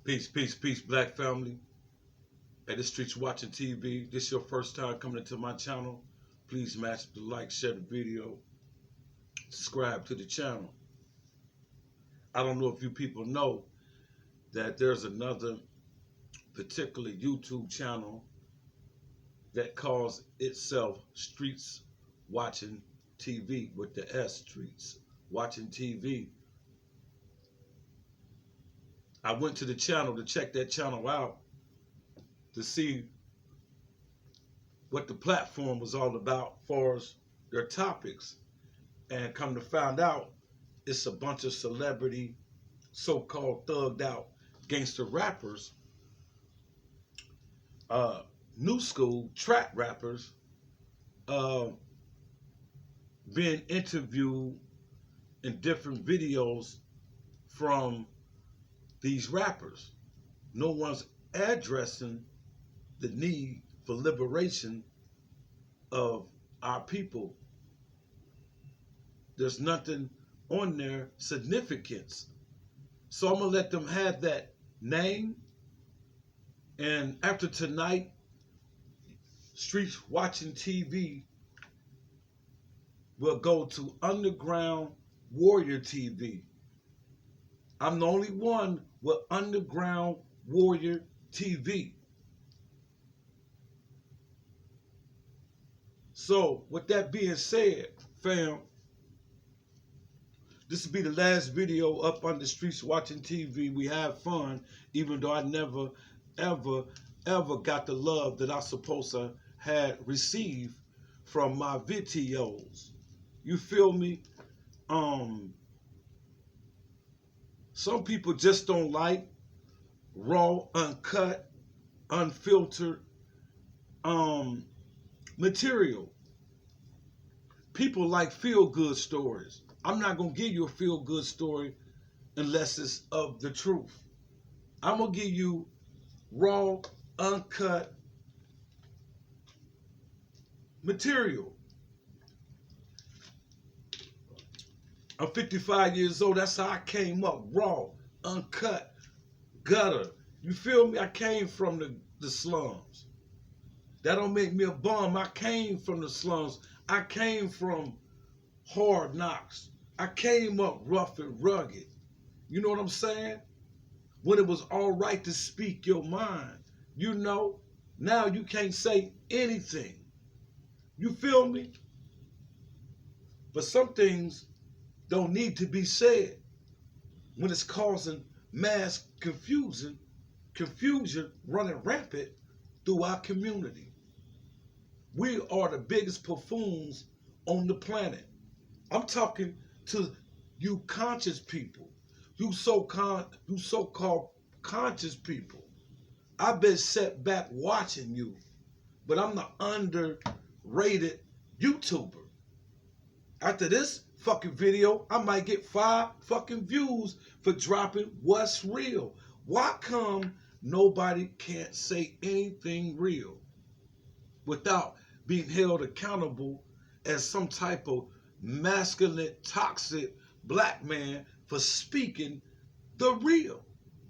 Peace, black family. At the streets watching TV. This your first time coming into my channel. Please smash the like, share the video, subscribe to the channel. I don't know if you people know that there's another particular YouTube channel that calls itself Streets Watching TV with the S, Streets Watching TV. I went to the channel to check that channel out to see what the platform was all about as far as their topics. And come to find out, it's a bunch of celebrity, so-called thugged out gangster rappers, new school trap rappers, being interviewed in different videos from these rappers. No one's addressing the need for liberation of our people. There's nothing on their significance. So I'm going to let them have that name. And after tonight, Streets Watching TV will go to Underground Warrior TV. I'm the only one with Underground Warrior TV. So, with that being said, fam, this will be the last video up on the Streets Watching TV. We have fun, even though I never, ever got the love that I supposed to had received from my videos. You feel me? Some people just don't like raw, uncut, unfiltered material. People like feel-good stories. I'm not going to give you a feel-good story unless it's of the truth. I'm going to give you raw, uncut material. I'm 55 years old. That's how I came up. Raw, uncut, gutter. You feel me? I came from the slums. That don't make me a bum. I came from the slums. I came from hard knocks. I came up rough and rugged. You know what I'm saying? When it was all right to speak your mind. You know, now you can't say anything. You feel me? But some things don't need to be said when it's causing mass confusion running rampant through our community. We are the biggest buffoons on the planet. I'm talking to you conscious people, you so-called conscious people. I've been set back watching you, but I'm the underrated YouTuber. After this fucking video, I might get 5 fucking views for dropping what's real. Why come nobody can't say anything real without being held accountable as some type of masculine, toxic black man for speaking the real?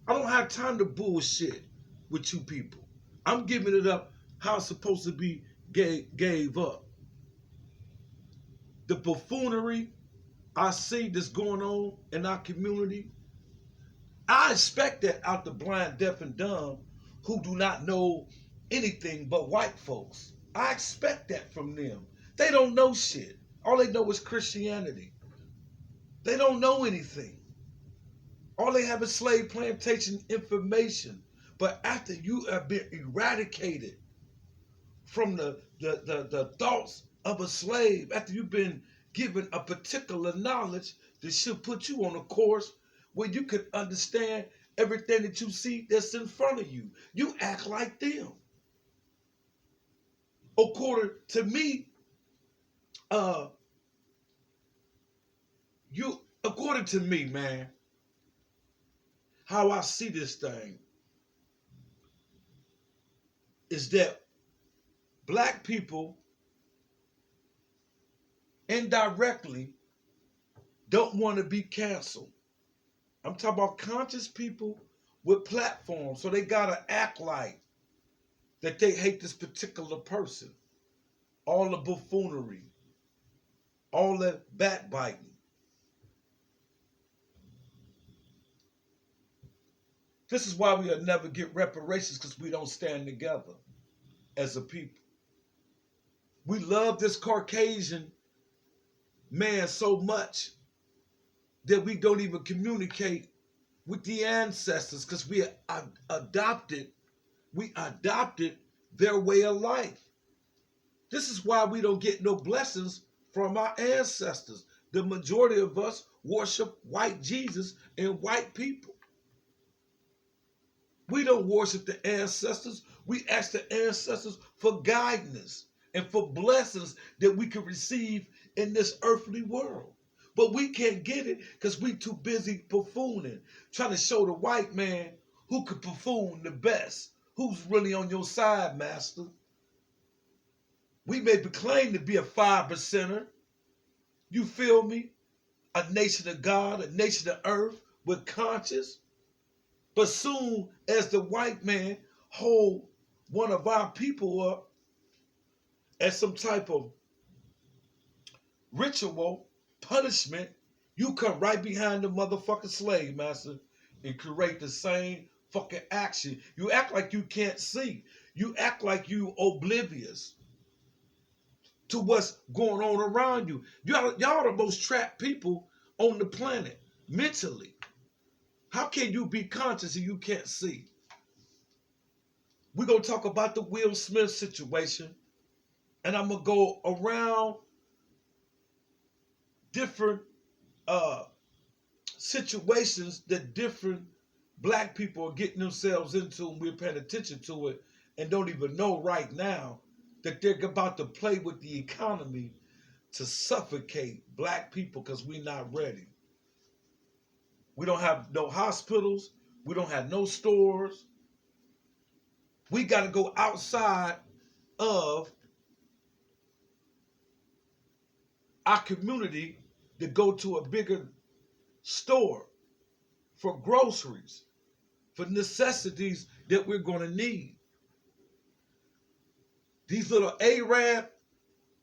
I don't have time to bullshit with you people. I'm giving it up how it's supposed to be gave up. The buffoonery I see that's going on in our community, I expect that out the blind, deaf, and dumb who do not know anything but white folks. I expect that from them. They don't know shit. All they know is Christianity. They don't know anything. All they have is slave plantation information. But after you have been eradicated from the thoughts of a slave, after you've been given a particular knowledge that should put you on a course where you can understand everything that you see that's in front of you, you act like them. According to me, according to me, man, how I see this thing is that black people indirectly don't want to be canceled. I'm talking about conscious people with platforms. So they gotta act like that they hate this particular person. All the buffoonery, all the backbiting. This is why we'll never get reparations, because we don't stand together as a people. We love this Caucasian man so much that we don't even communicate with the ancestors, because we adopted their way of life. This is why we don't get no blessings from our ancestors. The majority of us worship white Jesus and white people. We don't worship the ancestors. We ask the ancestors for guidance and for blessings that we can receive in this earthly world. But we can't get it because we too busy buffooning, trying to show the white man who could buffoon the best, who's really on your side, master. We may claim to be a 5%er. You feel me? A nation of God, a nation of earth with conscience. But soon as the white man hold one of our people up as some type of ritual, punishment, you come right behind the motherfucking slave master and create the same fucking action. You act like you can't see. You act like you oblivious to what's going on around you. Y'all the most trapped people on the planet mentally. How can you be conscious and you can't see? We're going to talk about the Will Smith situation, and I'm going to go around different situations that different black people are getting themselves into, and we're paying attention to it and don't even know right now that they're about to play with the economy to suffocate black people because we're not ready. We don't have no hospitals. We don't have no stores. We got to go outside of our community to go to a bigger store for groceries, for necessities that we're going to need. These little Arab,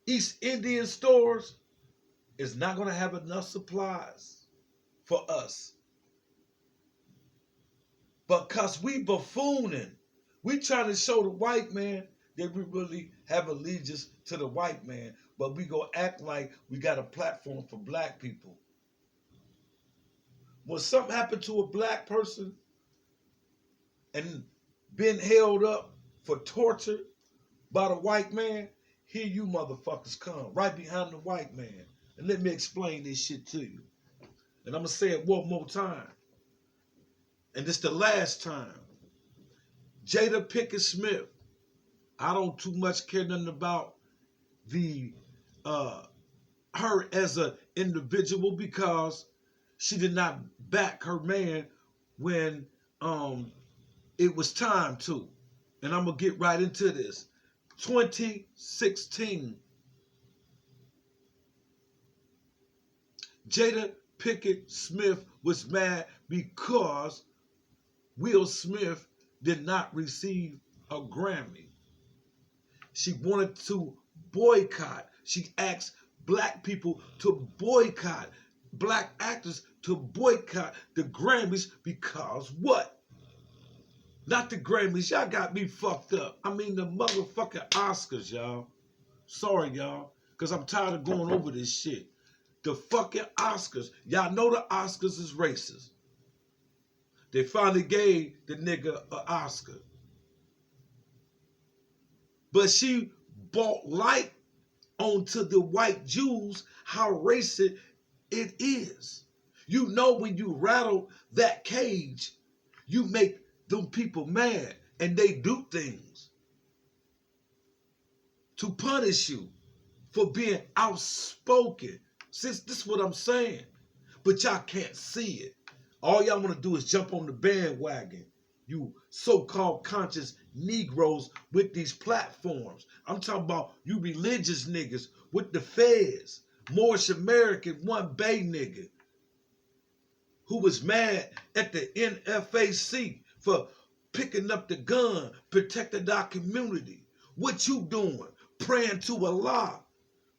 East Indian stores is not going to have enough supplies for us. But because we buffooning, we trying to show the white man that we really have allegiance to the white man, but we go act like we got a platform for black people. When something happened to a black person and been held up for torture by the white man, here you motherfuckers come, right behind the white man. And let me explain this shit to you. And I'm going to say it one more time. And this the last time. Jada Pinkett Smith. I don't too much care nothing about the her as an individual, because she did not back her man when it was time to. And I'm going to get right into this. 2016, Jada Pinkett Smith was mad because Will Smith did not receive a Grammy. She wanted to boycott. She asked black people to boycott, black actors to boycott the Grammys because what? Not the Grammys. Y'all got me fucked up. I mean the motherfucking Oscars, y'all. Sorry, y'all, because I'm tired of going over this shit. The fucking Oscars. Y'all know the Oscars is racist. They finally gave the nigga an Oscar. But she brought light onto the white Jews how racist it is. You know, when you rattle that cage, you make them people mad, and they do things to punish you for being outspoken. Since this is what I'm saying, but y'all can't see it. All y'all want to do is jump on the bandwagon, you so-called conscious Negroes with these platforms. I'm talking about you religious niggas with the feds. Moorish American, one Bay nigga who was mad at the NFAC for picking up the gun, protecting our community. What you doing? Praying to Allah.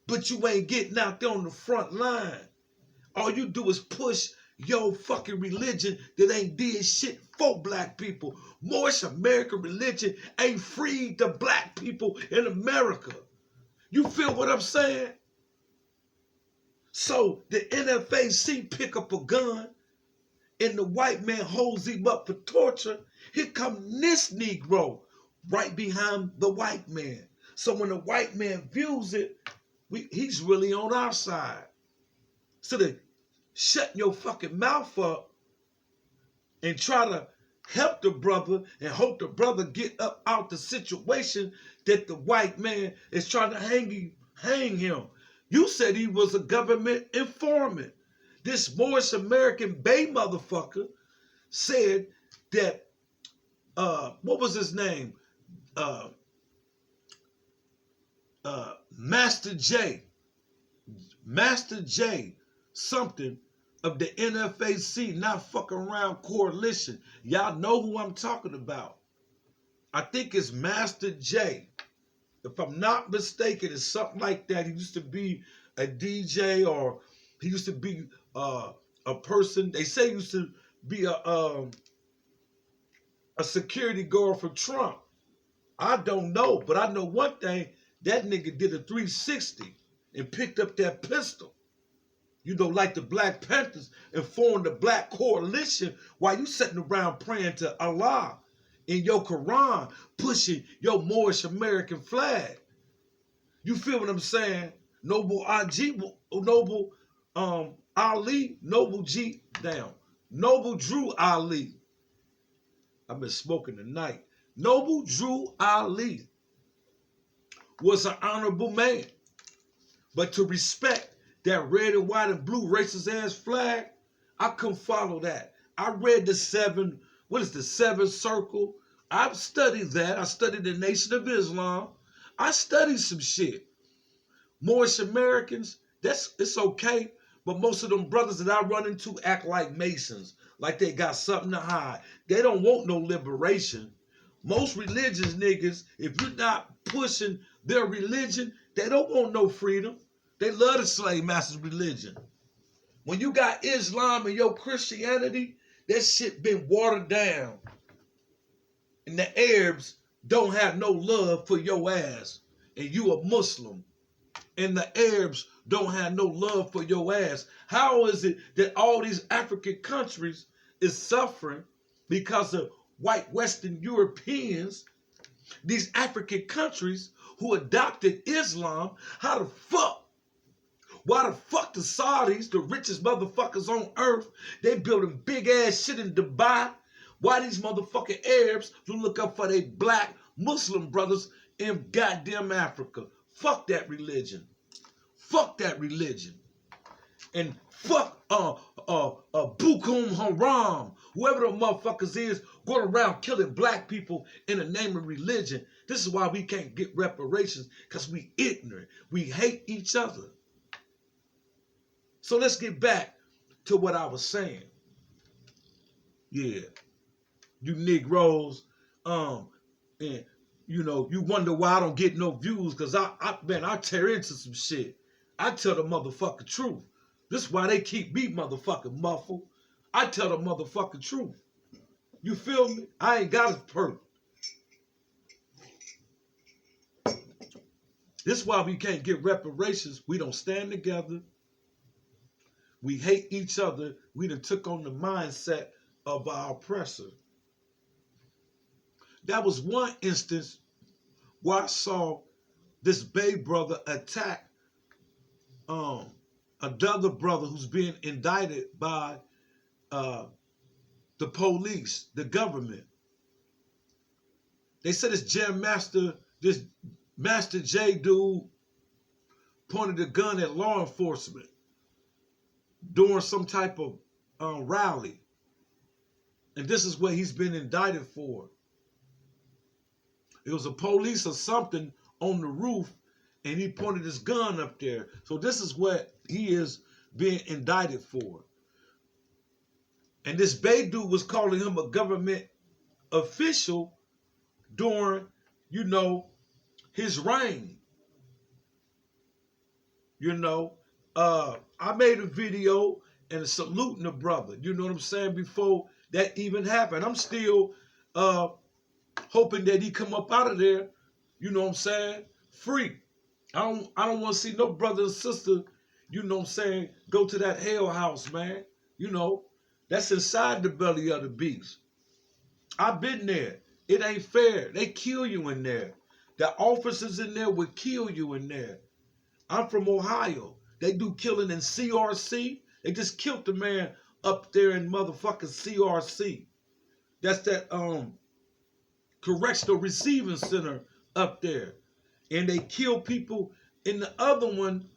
But you ain't getting out there on the front line. All you do is push your fucking religion that ain't did shit for black people. Moorish American religion ain't freed the black people in America. You feel what I'm saying? So the NFAC pick up a gun and the white man holds him up for torture. Here come this Negro right behind the white man. So when the white man views it, he's really on our side. So they shut your fucking mouth up and try to help the brother and hope the brother get up out the situation that the white man is trying to hang him. You said he was a government informant. This Moorish American Bay motherfucker said that, what was his name? Master J something of the NFAC not fucking around coalition. Y'all know who I'm talking about. I think it's Master J. If I'm not mistaken, it's something like that. He used to be a DJ, or he used to be a person. They say he used to be a security guard for Trump. I don't know, but I know one thing. That nigga did a 360 and picked up that pistol. You know, like the Black Panthers, and formed the Black Coalition while you sitting around praying to Allah in your Quran, pushing your Moorish American flag. You feel what I'm saying? Noble Drew Ali. I've been smoking tonight. Noble Drew Ali was an honorable man. But to respect that red and white and blue racist ass flag, I couldn't follow that. I read the seventh circle. I've studied that. I studied the Nation of Islam. I studied some shit. Moorish Americans, it's okay, but most of them brothers that I run into act like Masons, like they got something to hide. They don't want no liberation. Most religious niggas, if you're not pushing their religion, they don't want no freedom. They love the slave master's religion. When you got Islam and your Christianity, that shit been watered down. And the Arabs don't have no love for your ass. And you a Muslim. And the Arabs don't have no love for your ass. How is it that all these African countries is suffering because of white Western Europeans, these African countries who adopted Islam? How the fuck? Why the fuck the Saudis, the richest motherfuckers on earth, they building big ass shit in Dubai? Why these motherfucking Arabs don't look up for their black Muslim brothers in goddamn Africa? Fuck that religion. Fuck that religion. And fuck Bukum Haram, whoever the motherfuckers is going around killing black people in the name of religion. This is why we can't get reparations, because we ignorant. We hate each other. So let's get back to what I was saying. Yeah. You Negroes, and you know, you wonder why I don't get no views, because I tear into some shit. I tell the motherfucking truth. This is why they keep me motherfucking muffled. I tell the motherfucking truth. You feel me? I ain't got a perk. This is why we can't get reparations. We don't stand together. We hate each other. We done took on the mindset of our oppressor. That was one instance where I saw this Bay brother attack another brother who's being indicted by the police, the government. They said this Master J dude pointed a gun at law enforcement during some type of rally. And this is what he's been indicted for. It was a police or something on the roof, and he pointed his gun up there. So this is what he is being indicted for. And this Bay dude was calling him a government official during, you know, his reign. You know, I made a video and saluting the brother. You know what I'm saying? Before that even happened, I'm still uh, hoping that he come up out of there. You know what I'm saying? Free. I don't want to see no brother and sister. You know what I'm saying? Go to that hell house, man. You know, that's inside the belly of the beast. I've been there. It ain't fair. They kill you in there. The officers in there would kill you in there. I'm from Ohio. They do killing in CRC. They just killed the man up there in motherfucking CRC. That's that correctional receiving center up there. And they kill people in the other one.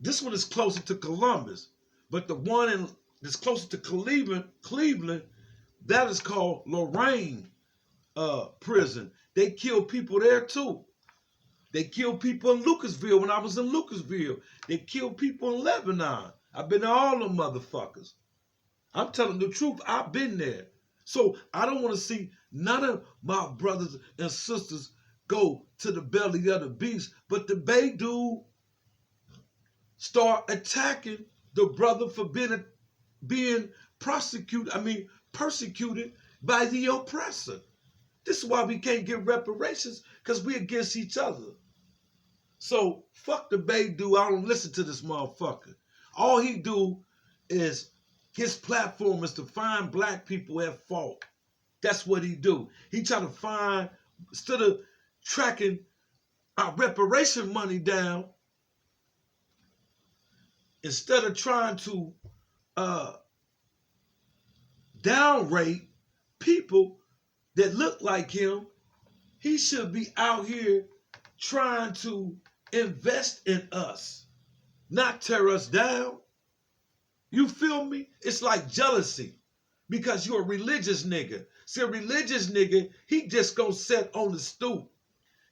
This one is closer to Columbus. But the one that's closer to Cleveland, that is called Lorraine prison. They kill people there too. They killed people in Lucasville when I was in Lucasville. They killed people in Lebanon. I've been to all them motherfuckers. I'm telling the truth. I've been there. So I don't want to see none of my brothers and sisters go to the belly of the beast. But the Bay dude start attacking the brother for being persecuted by the oppressor. This is why we can't get reparations, because we against each other. So fuck the Bay dude. I don't listen to this motherfucker. All he do is, his platform is to find black people at fault. That's what he do. He try to find, instead of tracking our reparation money down, instead of trying to downrate people that look like him, he should be out here trying to invest in us, not tear us down. You feel me? It's like jealousy because you're a religious nigga. See, a religious nigga, he just gonna sit on the stoop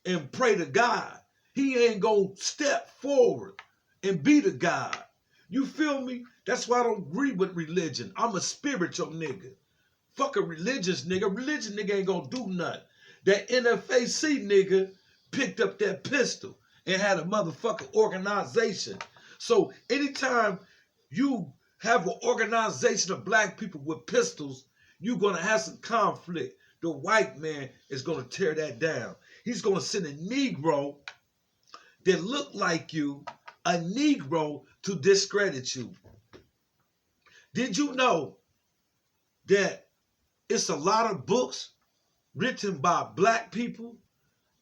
and pray to God. He ain't gonna step forward and be the God. You feel me? That's why I don't agree with religion. I'm a spiritual nigga. Fuck a religious nigga. A religious nigga ain't gonna do nothing. That NFAC nigga picked up that pistol and had a motherfucking organization. So anytime you have an organization of black people with pistols, you're gonna have some conflict. The white man is gonna tear that down. He's gonna send a Negro that look like you, a Negro, to discredit you. Did you know that it's a lot of books written by black people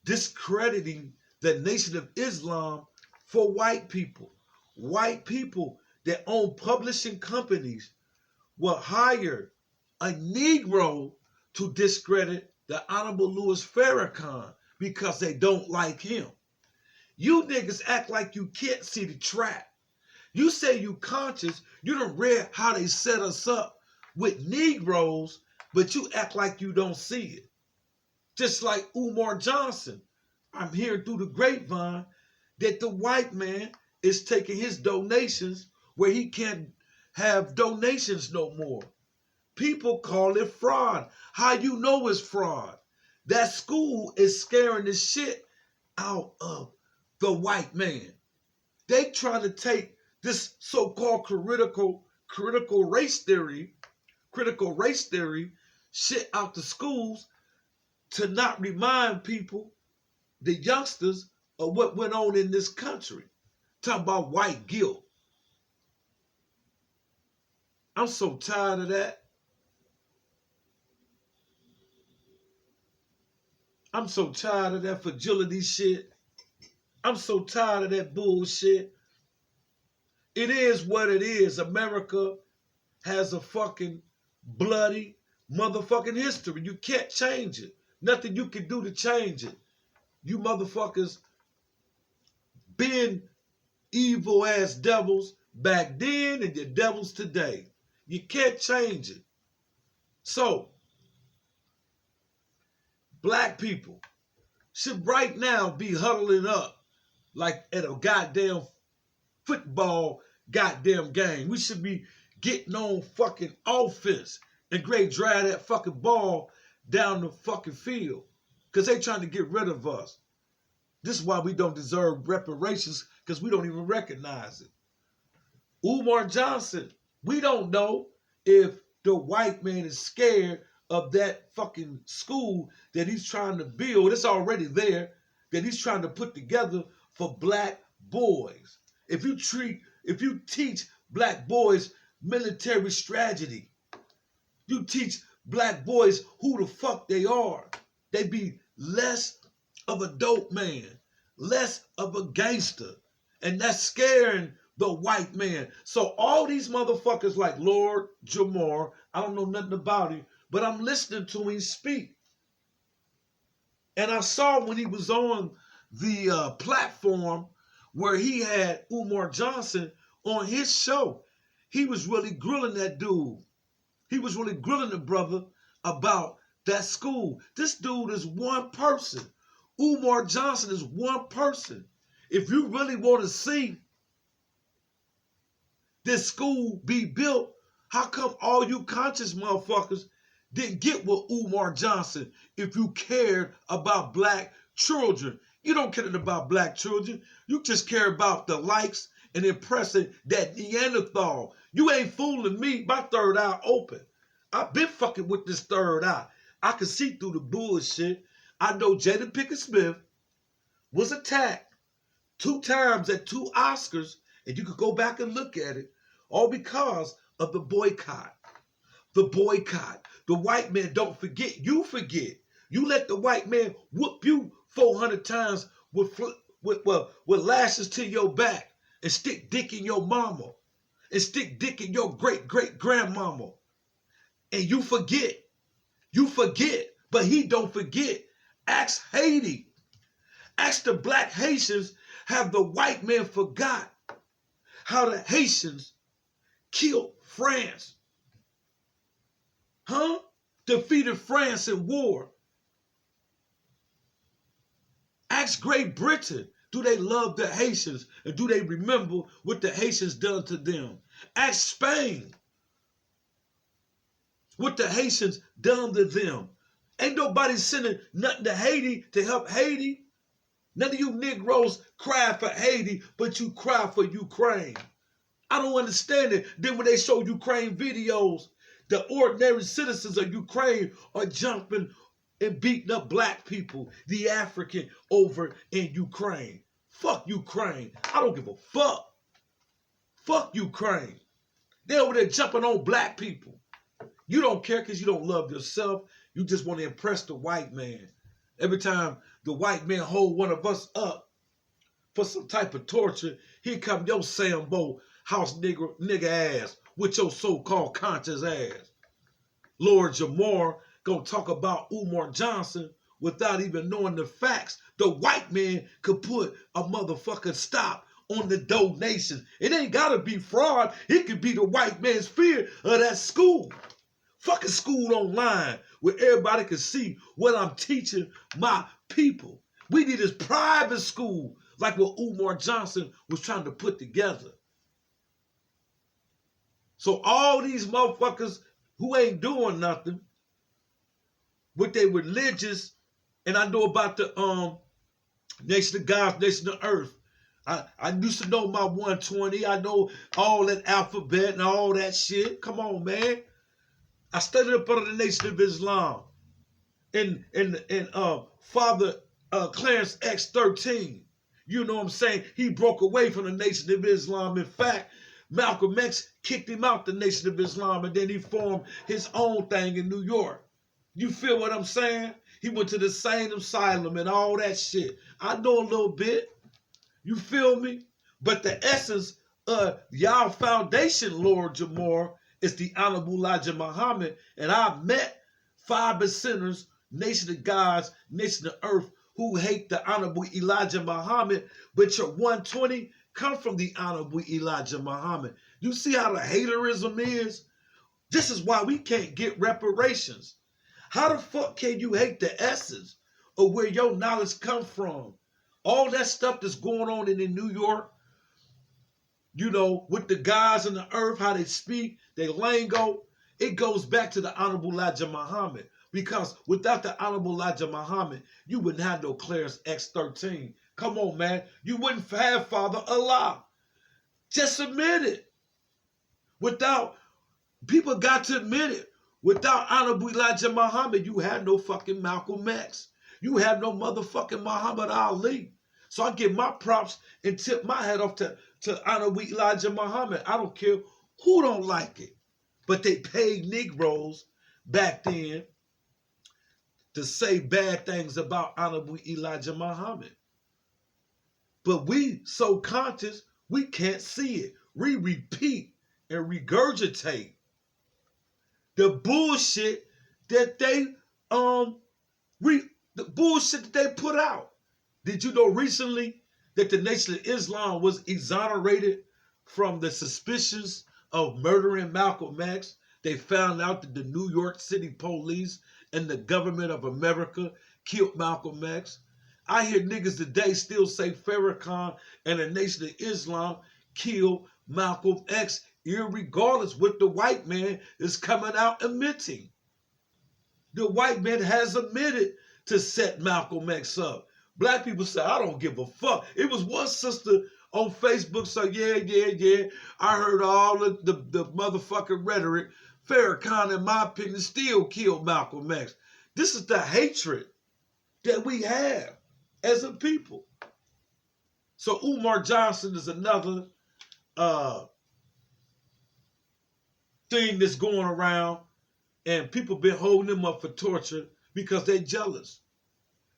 discrediting the Nation of Islam for white people? White people that own publishing companies will hire a Negro to discredit the Honorable Louis Farrakhan because they don't like him. You niggas act like you can't see the trap. You say you conscious, you done read how they set us up with Negroes, but you act like you don't see it. Just like Umar Johnson. I'm hearing through the grapevine that the white man is taking his donations where he can't have donations no more. People call it fraud. How you know it's fraud? That school is scaring the shit out of the white man. They trying to take this so-called critical race theory shit out the schools to not remind people, the youngsters, of what went on in this country. Talking about white guilt. I'm so tired of that. I'm so tired of that fragility shit. I'm so tired of that bullshit. It is what it is. America has a fucking bloody motherfucking history. You can't change it. Nothing you can do to change it. You motherfuckers been evil ass devils back then and you're devils today. You can't change it. So, black people should right now be huddling up like at a goddamn football goddamn game. We should be getting on fucking offense and great drive that fucking ball down the fucking field because they trying to get rid of us. This is why we don't deserve reparations, because we don't even recognize it. Umar Johnson, we don't know if the white man is scared of that fucking school that he's trying to build. It's already there, that he's trying to put together for black boys. If you teach black boys military strategy, you teach black boys who the fuck they are, they be less of a dope man, less of a gangster. And that's scaring the white man. So all these motherfuckers like Lord Jamar, I don't know nothing about him, but I'm listening to him speak. And I saw when he was on the platform where he had Umar Johnson on his show, he was really grilling that dude. He was really grilling the brother about that school. This dude is one person. Umar Johnson is one person. If you really want to see this school be built, how come all you conscious motherfuckers didn't get with Umar Johnson if you cared about black children? You don't care about black children. You just care about the likes and impressing that Neanderthal. You ain't fooling me. My third eye open. I've been fucking with this third eye. I can see through the bullshit. I know Jada Pinkett Smith was attacked 2 times at 2 Oscars, and you could go back and look at it, all because of the boycott. The boycott. The white man don't forget. You forget. You let the white man whoop you 400 times with lashes to your back and stick dick in your mama and stick dick in your great-great-grandmama. And you forget. You forget. But he don't forget. Ask Haiti. Ask the black Haitians, have the white man forgot how the Haitians killed France? Huh? Defeated France in war. Ask Great Britain, do they love the Haitians? And do they remember what the Haitians done to them? Ask Spain, what the Haitians done to them. Ain't nobody sending nothing to Haiti to help Haiti. None of you Negroes cry for Haiti, but you cry for Ukraine. I don't understand it. Then when they show Ukraine videos, the ordinary citizens of Ukraine are jumping and beating up black people, the African over in Ukraine. Fuck Ukraine. I don't give a fuck. Fuck Ukraine. They're over there jumping on black people. You don't care because you don't love yourself. You just want to impress the white man. Every time the white man hold one of us up for some type of torture, here come your Sambo house nigga ass with your so-called conscious ass. Lord Jamar gonna talk about Umar Johnson without even knowing the facts. The white man could put a motherfucking stop on the donations. It ain't gotta be fraud. It could be the white man's fear of that school. Fucking school online where everybody can see what I'm teaching my people. We need this private school like what Umar Johnson was trying to put together. So all these motherfuckers who ain't doing nothing with their religious, and I know about the Nation of God, Nation of Earth. I used to know my 120. I know all that alphabet and all that shit. Come on, man. I studied up under the Nation of Islam. And Father Clarence X13. You know what I'm saying? He broke away from the Nation of Islam. In fact, Malcolm X kicked him out the Nation of Islam, and then he formed his own thing in New York. You feel what I'm saying? He went to the same asylum and all that shit. I know a little bit. You feel me? But the essence of y'all foundation, Lord Jamar, is the Honorable Elijah Muhammad. And I've met 5%ers, Nation of Gods, Nation of Earth, who hate the Honorable Elijah Muhammad, but your 120 come from the Honorable Elijah Muhammad. You see how the haterism is? This is why we can't get reparations. How the fuck can you hate the essence of where your knowledge come from? All that stuff that's going on in New York, you know, with the gods and the earth, how they speak, their lingo, it goes back to the Honorable Elijah Muhammad. Because without the Honorable Elijah Muhammad, you wouldn't have no Clarence X13. Come on, man. You wouldn't have Father Allah. Just admit it. Without, people got to admit it. Without Honorable Elijah Muhammad, you had no fucking Malcolm X. You have no motherfucking Muhammad Ali. So I give my props and tip my hat off to Honorable Elijah Muhammad. I don't care who don't like it. But they paid Negroes back then to say bad things about Honorable Elijah Muhammad. But we so conscious, we can't see it. We repeat and regurgitate the bullshit that they the bullshit that they put out. Did you know recently that the Nation of Islam was exonerated from the suspicions of murdering Malcolm X? They found out that the New York City police and the government of America killed Malcolm X. I hear niggas today still say Farrakhan and the Nation of Islam killed Malcolm X, irregardless what the white man is coming out admitting. The white man has admitted to set Malcolm X up. Black people say, I don't give a fuck. It was one sister on Facebook said, yeah. I heard all the motherfucking rhetoric. Farrakhan, in my opinion, still killed Malcolm X. This is the hatred that we have as a people. So Umar Johnson is another thing that's going around, and people been holding him up for torture because they jealous.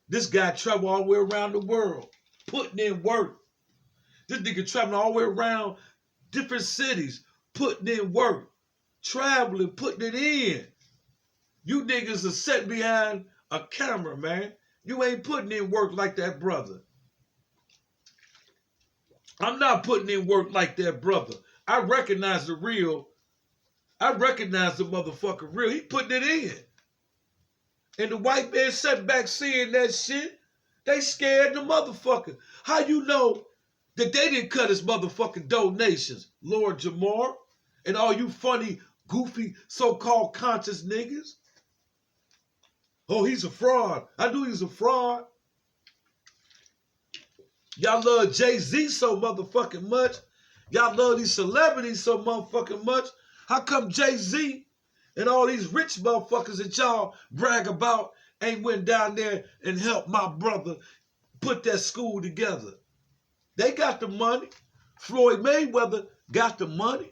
This guy traveled all the way around the world, putting in work. This nigga traveling all the way around different cities, putting in work, traveling, putting it in. You niggas are sitting behind a camera, man. You ain't putting in work like that brother. I'm not putting in work like that brother. I recognize the real. I recognize the motherfucker real. He putting it in. And the white man sat back seeing that shit. They scared the motherfucker. How you know that they didn't cut his motherfucking donations, Lord Jamar? And all you funny, goofy, so-called conscious niggas? Oh, he's a fraud. I knew he was a fraud. Y'all love Jay-Z so motherfucking much. Y'all love these celebrities so motherfucking much. How come Jay-Z and all these rich motherfuckers that y'all brag about ain't went down there and helped my brother put that school together? They got the money. Floyd Mayweather got the money.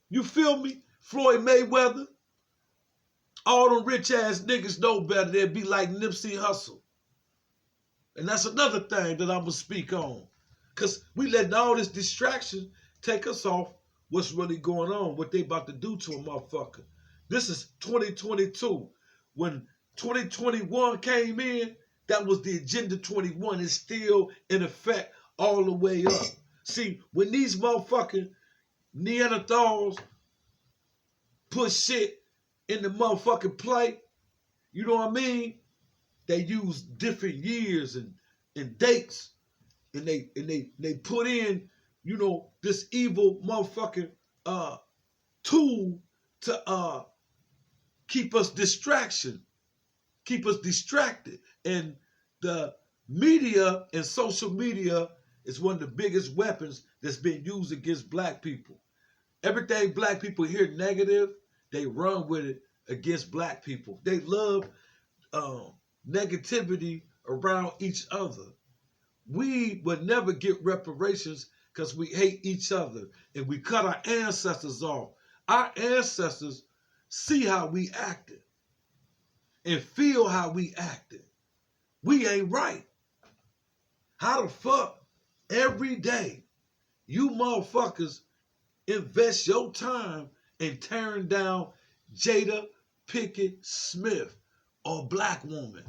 You feel me? Floyd Mayweather. All them rich-ass niggas know better. They'd be like Nipsey Hussle. And that's another thing that I'm going to speak on. Because we letting all this distraction take us off what's really going on, what they about to do to a motherfucker. This is 2022. When 2021 came in, that was the Agenda 21. It's still in effect all the way up. See, when these motherfucking Neanderthals put shit in the motherfucking play, you know what I mean? They use different years and dates, and they put in, you know, this evil motherfucking tool to keep us distraction, keep us distracted. And the media and social media is one of the biggest weapons that's been used against black people. Everything black people hear negative, they run with it against black people. They love negativity around each other. We would never get reparations because we hate each other and we cut our ancestors off. Our ancestors see how we acted and feel how we acted. We ain't right. How the fuck every day you motherfuckers invest your time in tearing down Jada Pinkett Smith, or a black woman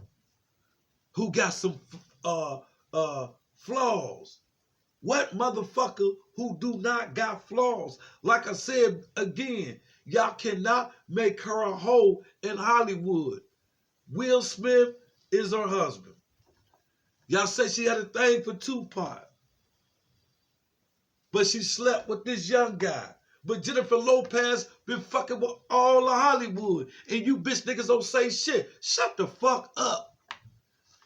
who got some flaws? What motherfucker who do not got flaws? Like I said again, y'all cannot make her a hoe in Hollywood. Will Smith is her husband. Y'all say she had a thing for Tupac, but she slept with this young guy. But Jennifer Lopez been fucking with all of Hollywood. And you bitch niggas don't say shit. Shut the fuck up.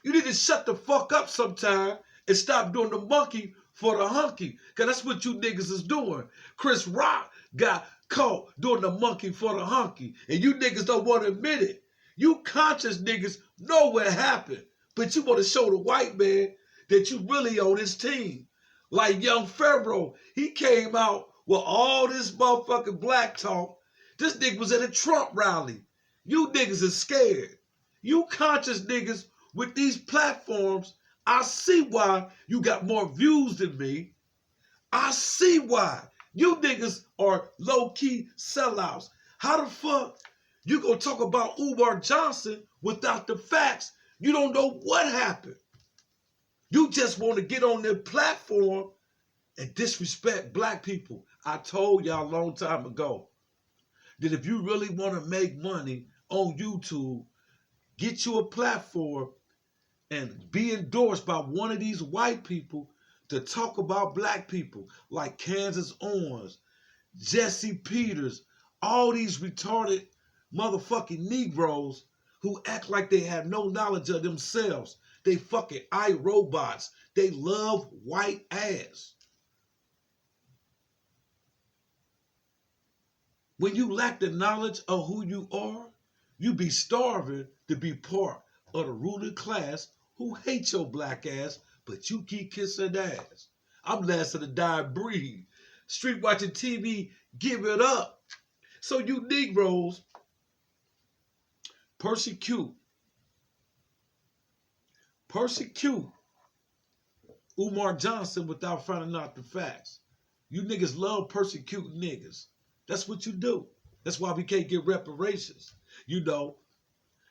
You need to shut the fuck up sometime and stop doing the monkey for the hunky. Because that's what you niggas is doing. Chris Rock got caught doing the monkey for the hunky. And you niggas don't want to admit it. You conscious niggas know what happened. But you want to show the white man that you really on his team. Like young Pharaoh, he came out with all this motherfucking black talk. This nigga was at a Trump rally. You niggas is scared. You conscious niggas with these platforms, I see why you got more views than me. I see why. You niggas are low-key sellouts. How the fuck you gonna talk about Umar Johnson without the facts? You don't know what happened. You just want to get on their platform and disrespect black people. I told y'all a long time ago that if you really want to make money on YouTube, get you a platform and be endorsed by one of these white people to talk about black people like Kansas Owens, Jesse Peters, all these retarded motherfucking Negroes who act like they have no knowledge of themselves. They fucking iRobots. They love white ass. When you lack the knowledge of who you are, you be starving to be part of the ruling class who hate your black ass, but you keep kissing ass. I'm last of the dying breed. Street watching TV, give it up. So you Negroes persecute Umar Johnson without finding out the facts. You niggas love persecuting niggas. That's what you do. That's why we can't get reparations. You know,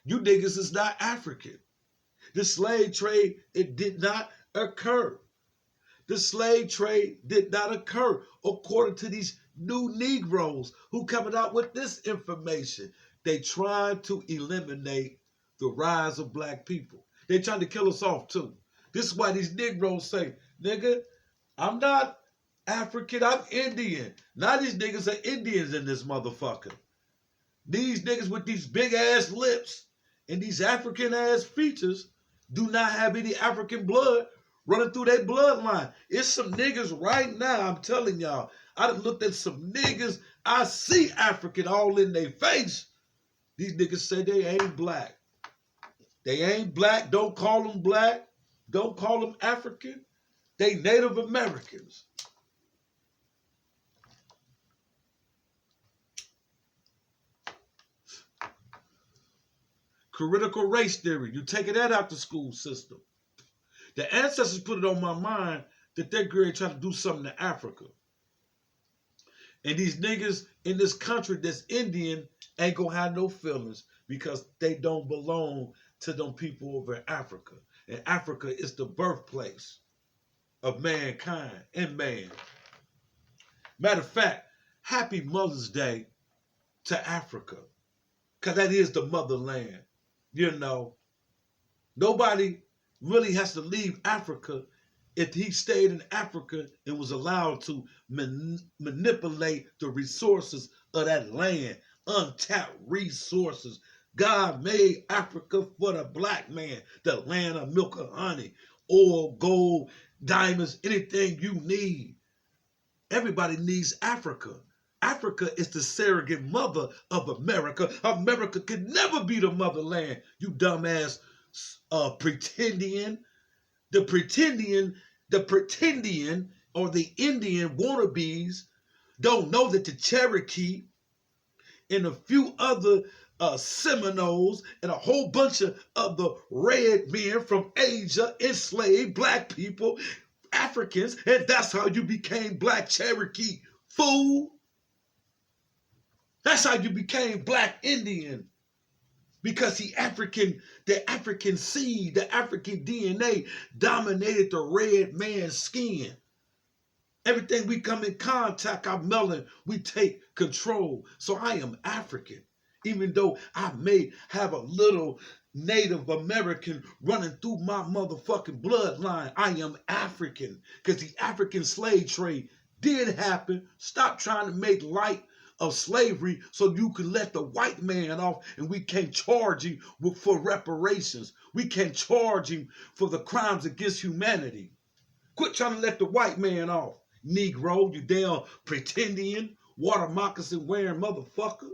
you niggas is not African. The slave trade, it did not occur. The slave trade did not occur according to these new Negroes who coming out with this information. They trying to eliminate the rise of black people. They trying to kill us off too. This is why these Negroes say, nigga, I'm not African, I'm Indian. Now these niggas are Indians in this motherfucker. These niggas with these big ass lips and these African ass features do not have any African blood running through their bloodline. It's some niggas right now, I'm telling y'all. I done looked at some niggas, I see African all in their face. These niggas say they ain't black. They ain't black, don't call them black. Don't call them African. They Native Americans. Critical race theory. You taking that out the school system. The ancestors put it on my mind that they're going to try to do something to Africa. And these niggas in this country that's Indian ain't going to have no feelings because they don't belong to them people over in Africa. And Africa is the birthplace of mankind and man. Matter of fact, happy Mother's Day to Africa. Because that is the motherland. You know, nobody really has to leave Africa if he stayed in Africa and was allowed to manipulate the resources of that land, untapped resources. God made Africa for the black man, the land of milk and honey, oil, gold, diamonds, anything you need. Everybody needs Africa. Africa is the surrogate mother of America. America could never be the motherland, you dumbass pretendian. The pretendian or the Indian wannabes don't know that the Cherokee and a few other Seminoles and a whole bunch of the red men from Asia enslaved black people, Africans, and that's how you became black Cherokee, fool. That's how you became black Indian. Because the African seed, the African DNA dominated the red man's skin. Everything we come in contact, our melanin, we take control. So I am African. Even though I may have a little Native American running through my motherfucking bloodline, I am African. Because the African slave trade did happen. Stop trying to make light of slavery so you can let the white man off and we can't charge him for reparations. We can't charge him for the crimes against humanity. Quit trying to let the white man off. Negro, you damn pretending, water moccasin wearing motherfucker.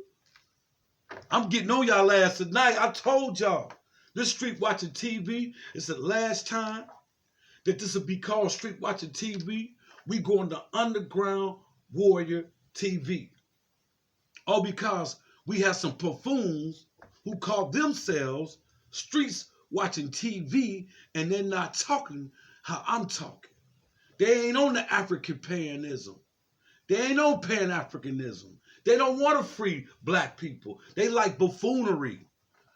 I'm getting on y'all ass tonight. I told y'all. This street watching TV is the last time that this will be called street watching TV. We going to underground warrior TV. All because we have some buffoons who call themselves streets watching TV and they're not talking how I'm talking. They ain't on the African panism. They ain't on Pan-Africanism. They don't want to free black people. They like buffoonery.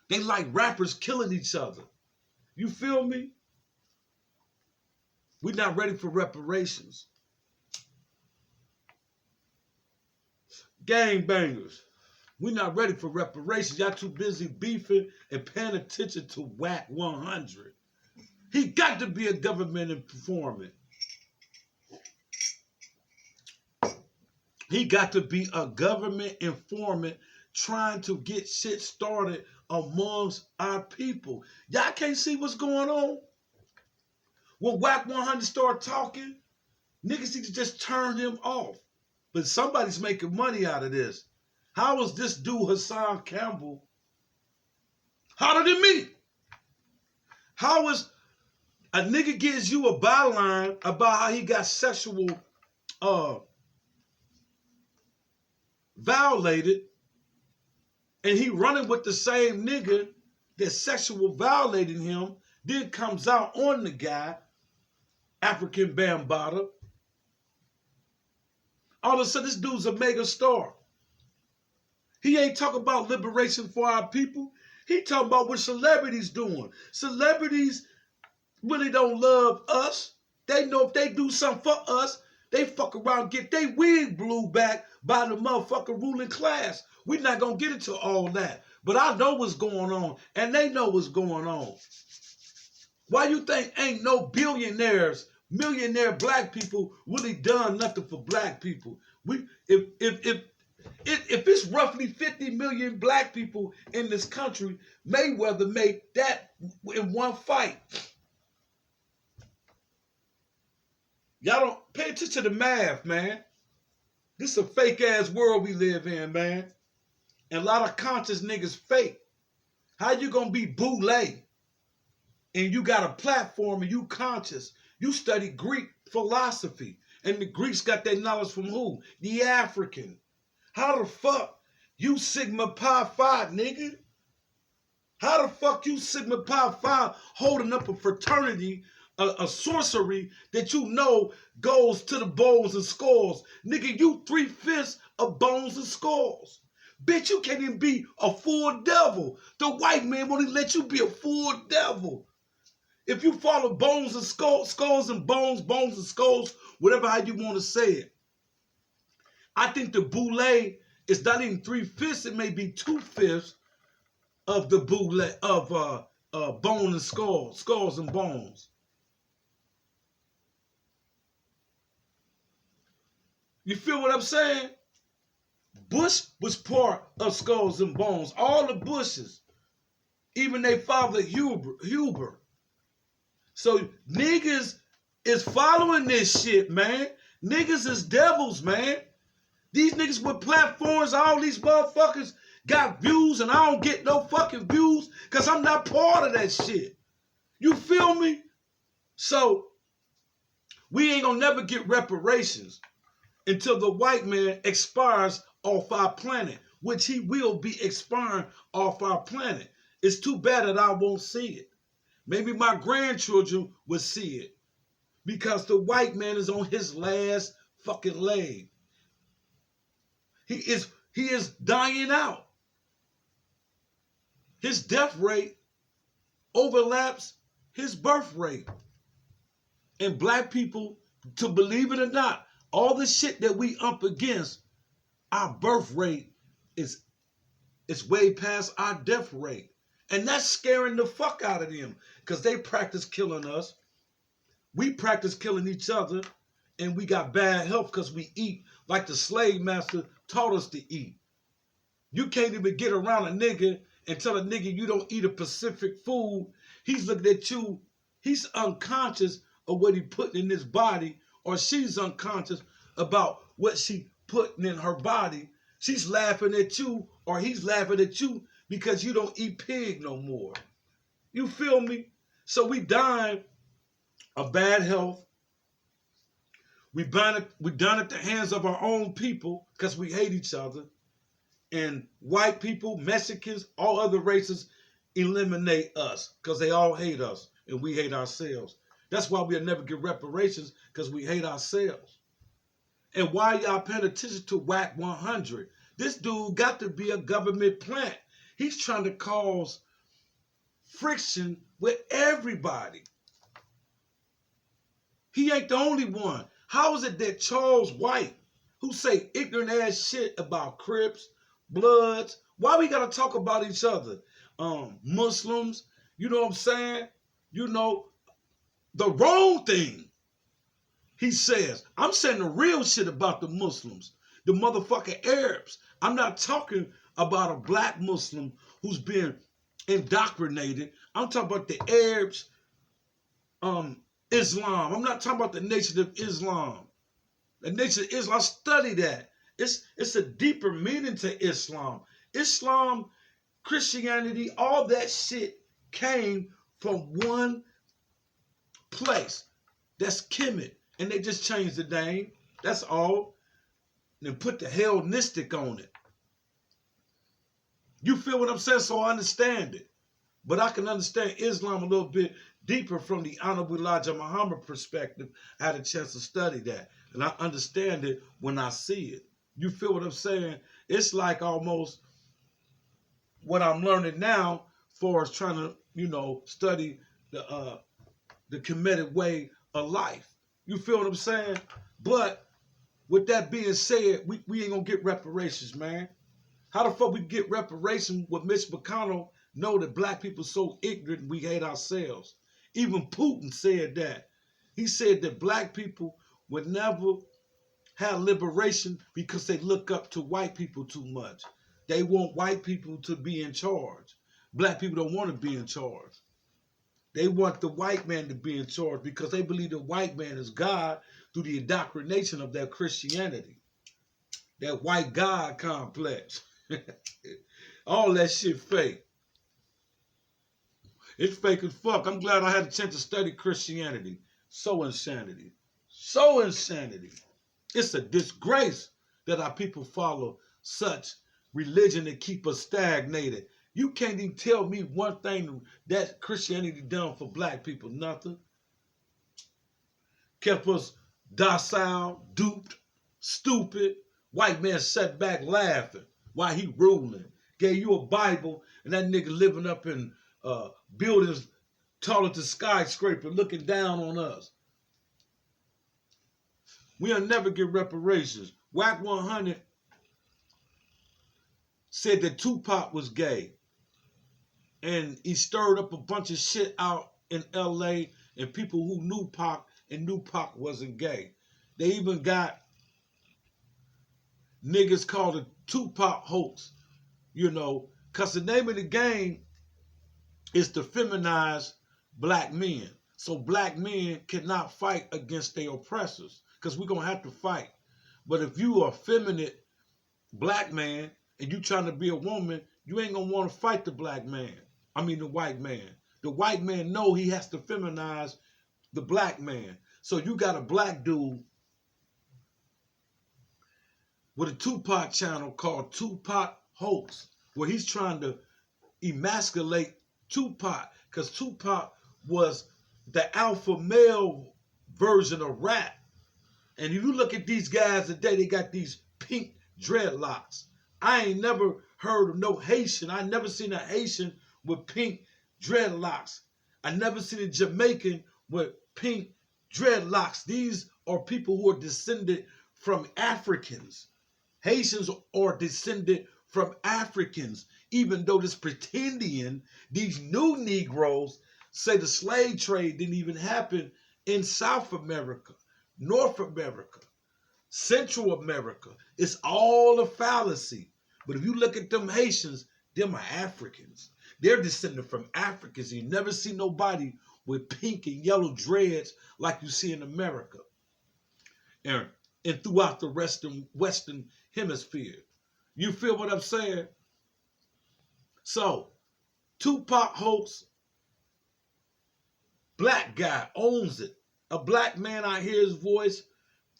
They like rappers killing each other. You feel me? We're not ready for reparations. Gangbangers. We're not ready for reparations. Y'all too busy beefing and paying attention to Whack 100. He got to be a government informant. He got to be a government informant trying to get shit started amongst our people. Y'all can't see what's going on? When Whack 100 start talking, niggas need to just turn him off. But somebody's making money out of this. How was this dude, Hassan Campbell, hotter than me? How is a nigga gives you a byline about how he got sexual violated, and he running with the same nigga that sexual violated him, then comes out on the guy, African Bambaataa. All of a sudden, this dude's a mega star. He ain't talking about liberation for our people. He talking about what celebrities doing. Celebrities really don't love us. They know if they do something for us, they fuck around and get their wig blew back by the motherfucking ruling class. We're not going to get into all that. But I know what's going on, and they know what's going on. Why you think ain't no billionaires, millionaire black people really done nothing for black people? If it's roughly 50 million black people in this country, Mayweather made that in one fight. Y'all don't pay attention to the math, man. This is a fake-ass world we live in, man. And a lot of conscious niggas fake. How you gonna be boule and you got a platform and you conscious? You study Greek philosophy. And the Greeks got their knowledge from who? The African. How the fuck you Sigma Pi Phi, nigga? How the fuck you Sigma Pi Phi holding up a fraternity, a sorcery that you know goes to the bones and skulls? Nigga, you 3/5 of bones and skulls. Bitch, you can't even be a full devil. The white man won't even let you be a full devil. If you follow bones and skulls and bones and skulls, whatever how you want to say it. I think the boule is not even 3/5, it may be 2/5 of the boule of bone and skulls and bones. You feel what I'm saying? Bush was part of skulls and bones. All the Bushes, even their father Huber. So niggas is following this shit, man. Niggas is devils, man. These niggas with platforms, all these motherfuckers got views and I don't get no fucking views because I'm not part of that shit. You feel me? So we ain't gonna never get reparations until the white man expires off our planet, which he will be expiring off our planet. It's too bad that I won't see it. Maybe my grandchildren will see it because the white man is on his last fucking leg. He is dying out. His death rate overlaps his birth rate. And black people, to believe it or not, all the shit that we up against, our birth rate is way past our death rate. And that's scaring the fuck out of them because they practice killing us. We practice killing each other. and we got bad health because we eat like the slave master taught us to eat. You can't even get around a nigga and tell a nigga you don't eat a Pacific food. He's looking at you. He's unconscious of what he putting in his body, or she's unconscious about what she putting in her body. She's laughing at you, or he's laughing at you because you don't eat pig no more. You feel me? So we dying of bad health. We done at the hands of our own people because we hate each other. And white people, Mexicans, all other races eliminate us because they all hate us and we hate ourselves. That's why we'll never get reparations, because we hate ourselves. And why y'all paying attention to WAC 100? This dude got to be a government plant. He's trying to cause friction with everybody. He ain't the only one. How is it that Charles White, who say ignorant ass shit about Crips, Bloods, why we gotta talk about each other? Muslims, you know what I'm saying? You know, the wrong thing. He says, I'm saying the real shit about the Muslims, the motherfucking Arabs. I'm not talking about a black Muslim who's been indoctrinated. I'm talking about the Arabs, Islam. I'm not talking about the Nation of Islam. The Nation of Islam, I study that. It's a deeper meaning to Islam. Islam, Christianity, all that shit came from one place. That's Kemet. And they just changed the name. That's all. And put the Hellenistic on it. You feel what I'm saying? So I understand it. But I can understand Islam a little bit deeper from the Honorable Elijah Muhammad perspective. I had a chance to study that. And I understand it when I see it. You feel what I'm saying? It's like almost what I'm learning now for trying to, you know, study the Kemetic way of life. You feel what I'm saying? But with that being said, we ain't gonna get reparations, man. How the fuck we get reparations when Mitch McConnell know that black people so ignorant we hate ourselves? Even Putin said that. He said that black people would never have liberation because they look up to white people too much. They want white people to be in charge. Black people don't want to be in charge. They want the white man to be in charge because they believe the white man is God through the indoctrination of their Christianity. That white God complex. All that shit fake. It's fake as fuck. I'm glad I had a chance to study Christianity. So insanity. So insanity. It's a disgrace that our people follow such religion that keep us stagnated. You can't even tell me one thing that Christianity done for black people. Nothing. Kept us docile, duped, stupid. White man sat back laughing while he ruling. Gave you a Bible and that nigga living up in buildings taller than skyscraper looking down on us. We'll never get reparations. WAC 100 said that Tupac was gay. And he stirred up a bunch of shit out in LA and people who knew Pac and knew Pac wasn't gay. They even got niggas called a Tupac hoax, you know, because the name of the game is to feminize black men. So black men cannot fight against their oppressors because we're going to have to fight. But if you are a feminine black man and you trying to be a woman, you ain't going to want to fight the black man. I mean the white man. The white man know he has to feminize the black man. So you got a black dude with a Tupac channel called Tupac Hoax, where he's trying to emasculate Tupac because Tupac was the alpha male version of rap. And if you look at these guys today, they got these pink dreadlocks. I ain't never heard of no Haitian. I never seen a Haitian with pink dreadlocks. I never seen a Jamaican with pink dreadlocks. These are people who are descended from Africans. Haitians are descended from Africans, even though this pretendian, these new Negroes say the slave trade didn't even happen in South America. North America, Central America. It's all a fallacy. But if you look at them Haitians, them are Africans. They're descended from Africans. You never see nobody with pink and yellow dreads like you see in America and, and throughout the Western Hemisphere. You feel what I'm saying? So, Tupac hoax, black guy owns it. A black man, I hear his voice.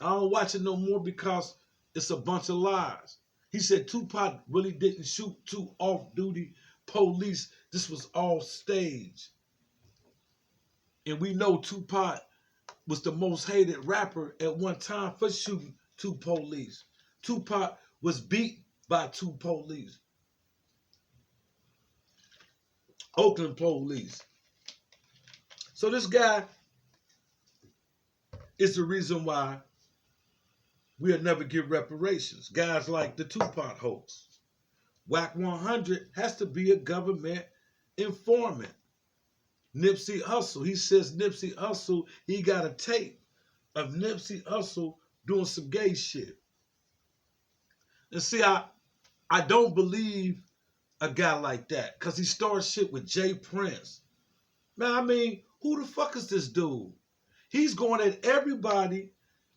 I don't watch it no more because it's a bunch of lies. He said Tupac really didn't shoot two off-duty police. This was all staged. And we know Tupac was the most hated rapper at one time for shooting two police. Tupac was beat by two police. Oakland police. So this guy is the reason why we'll never get reparations. Guys like the Tupac hoax. Whack 100 has to be a government informant. Nipsey Hussle, he says Nipsey Hussle, he got a tape of Nipsey Hussle doing some gay shit. And see, I don't believe a guy like that because he started shit with Jay Prince. Man, I mean, who the fuck is this dude? He's going at everybody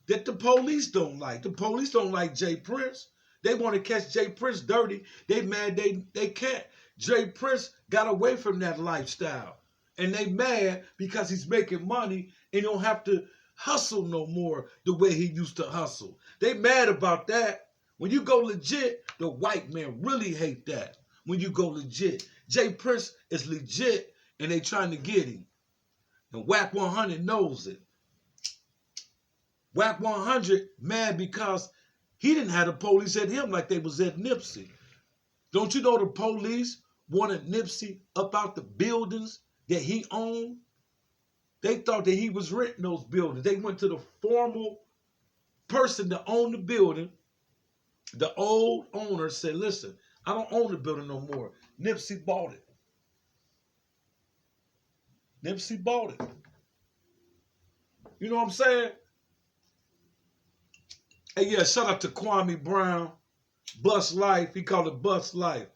that the police don't like. The police don't like Jay Prince. They want to catch Jay Prince dirty. They mad they can't. Jay Prince got away from that lifestyle. And they mad because he's making money and don't have to hustle no more the way he used to hustle. They mad about that. When you go legit, the white man really hate that. When you go legit. Jay Prince is legit and they trying to get him. And Whack 100 knows it. Whack 100 mad because he didn't have the police at him like they was at Nipsey. Don't you know the police wanted Nipsey up out the buildings that he owned? They thought that he was renting those buildings. They went to the formal person that owned the building. The old owner said, listen, I don't own the building no more. Nipsey bought it. Nipsey bought it. You know what I'm saying? Hey, yeah, shout out to Kwame Brown. Bus Life. He called it Bus Life.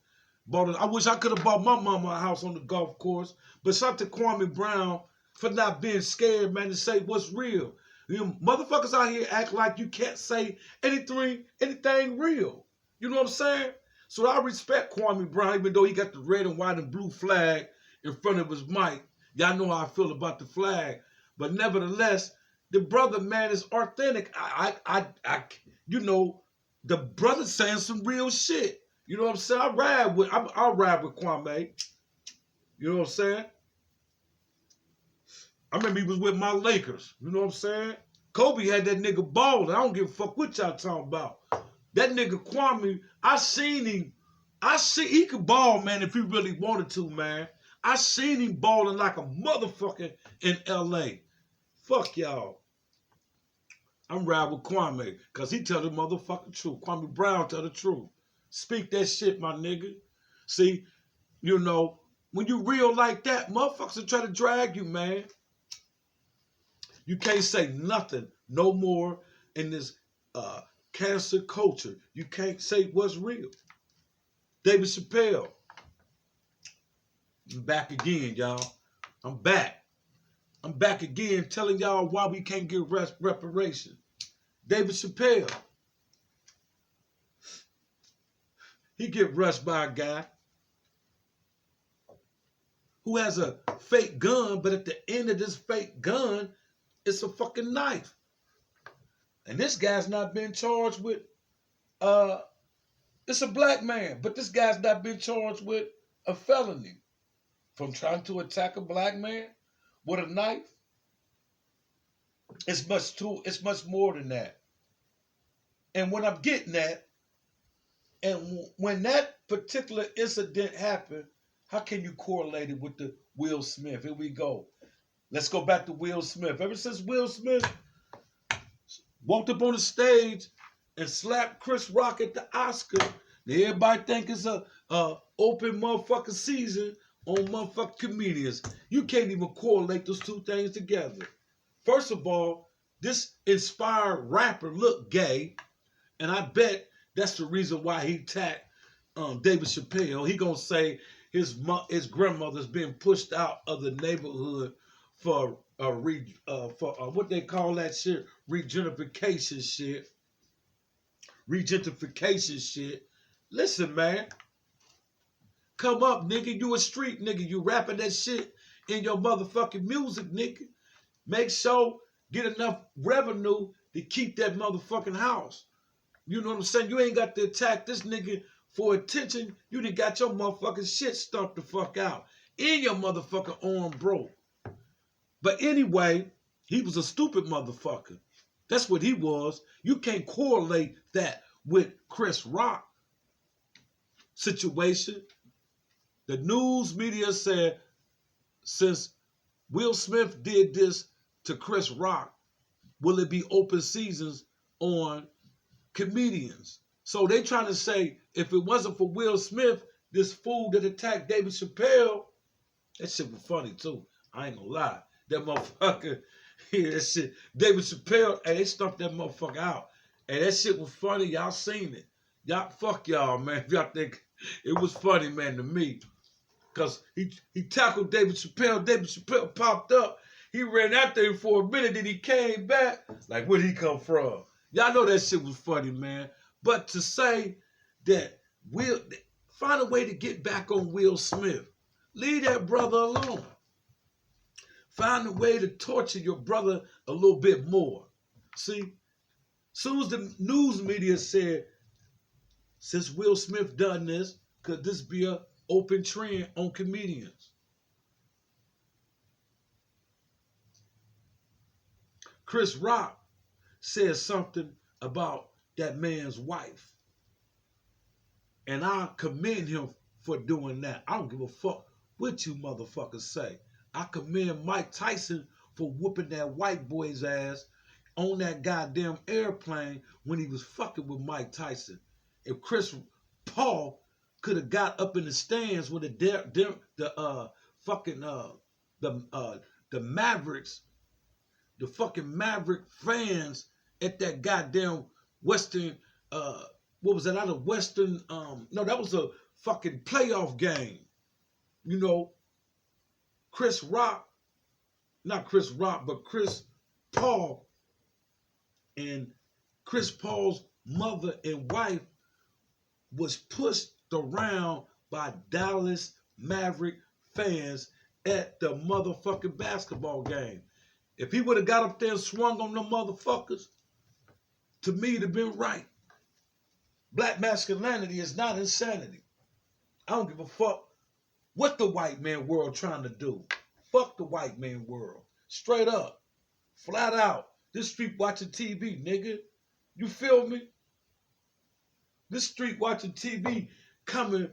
Bought it. I wish I could have bought my mama a house on the golf course. But shout out to Kwame Brown for not being scared, man, to say what's real. You know, motherfuckers out here act like you can't say anything real. You know what I'm saying? So I respect Kwame Brown, even though he got the red and white and blue flag in front of his mic. Y'all know how I feel about the flag. But nevertheless, the brother, man, is authentic. You know, the brother saying some real shit. You know what I'm saying? I'll ride with Kwame. You know what I'm saying? I remember he was with my Lakers. You know what I'm saying? Kobe had that nigga balling. I don't give a fuck what y'all talking about. That nigga Kwame, I seen him. He could ball, man, if he really wanted to, man. I seen him balling like a motherfucker in L.A. Fuck y'all. I'm riding with Kwame because he tell the motherfucking truth. Kwame Brown tell the truth. Speak that shit, my nigga. See, you know, when you real like that, motherfuckers will try to drag you, man. You can't say nothing no more in this cancer culture. You can't say what's real. David Chappelle. I'm back again, y'all. I'm back. I'm back again telling y'all why we can't get reparations. David Chappelle. He get rushed by a guy who has a fake gun, but at the end of this fake gun, it's a fucking knife. And this guy's not been charged with, it's a black man, but this guy's not been charged with a felony from trying to attack a black man with a knife. It's much more than that. And what I'm getting at, and when that particular incident happened, how can you correlate it with the Will Smith? Here we go. Let's go back to Will Smith. Ever since Will Smith walked up on the stage and slapped Chris Rock at the Oscar, everybody think it's a open motherfucking season on motherfucking comedians. You can't even correlate those two things together. First of all, This inspired rapper looked gay, and I bet that's the reason why he attacked David Chappelle. He gonna say his grandmother's being pushed out of the neighborhood for what they call that shit, regentrification shit, regentrification shit. Listen, man, come up, nigga. You a street nigga. You rapping that shit in your motherfucking music, nigga. Make sure get enough revenue to keep that motherfucking house. You know what I'm saying? You ain't got to attack this nigga for attention. You done got your motherfucking shit stumped the fuck out. And your motherfucking arm broke. But anyway, he was a stupid motherfucker. That's what he was. You can't correlate that with Chris Rock situation. The news media said since Will Smith did this to Chris Rock, will it be open seasons on comedians? So they trying to say if it wasn't for Will Smith, this fool that attacked David Chappelle, that shit was funny too. I ain't gonna lie. That motherfucker, yeah, that shit. David Chappelle, hey, they stumped that motherfucker out. And that shit was funny. Y'all seen it. Y'all, fuck y'all, man. If y'all think it was funny, man, to me. Because he tackled David Chappelle. David Chappelle popped up. He ran after him for a minute, then he came back. Like, where'd he come from? Y'all know that shit was funny, man. But to say that find a way to get back on Will Smith. Leave that brother alone. Find a way to torture your brother a little bit more. See? Soon as the news media said, since Will Smith done this, could this be an open trend on comedians? Chris Rock said something about that man's wife. And I commend him for doing that. I don't give a fuck what you motherfuckers say. I commend Mike Tyson for whooping that white boy's ass on that goddamn airplane when he was fucking with Mike Tyson. If Chris Paul could have got up in the stands with the Mavericks, the fucking Maverick fans at that goddamn Western, what was that? Out of Western, no, that was a fucking playoff game. You know, Chris Paul and Chris Paul's mother and wife was pushed around by Dallas Maverick fans at the motherfucking basketball game. If he would have got up there and swung on them motherfuckers, to me it'd have been right. Black masculinity is not insanity. I don't give a fuck what the white man world trying to do. Fuck the white man world. Straight up. Flat out. This street watching TV, nigga. You feel me? This street watching TV coming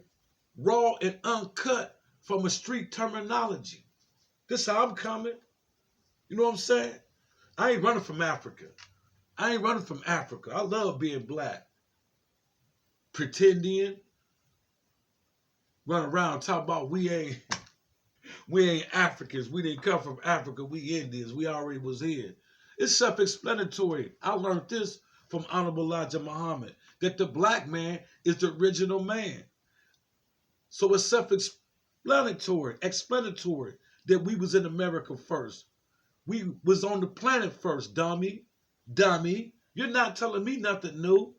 raw and uncut from a street terminology. This how I'm coming. You know what I'm saying? I ain't running from Africa. I love being black. Pretending. Run around talking about we ain't Africans. We didn't come from Africa. We Indians. We already was here. It's self-explanatory. I learned this from Honorable Elijah Muhammad, that the black man is the original man. So it's self-explanatory, explanatory that we was in America first. We was on the planet first, dummy. You're not telling me nothing new.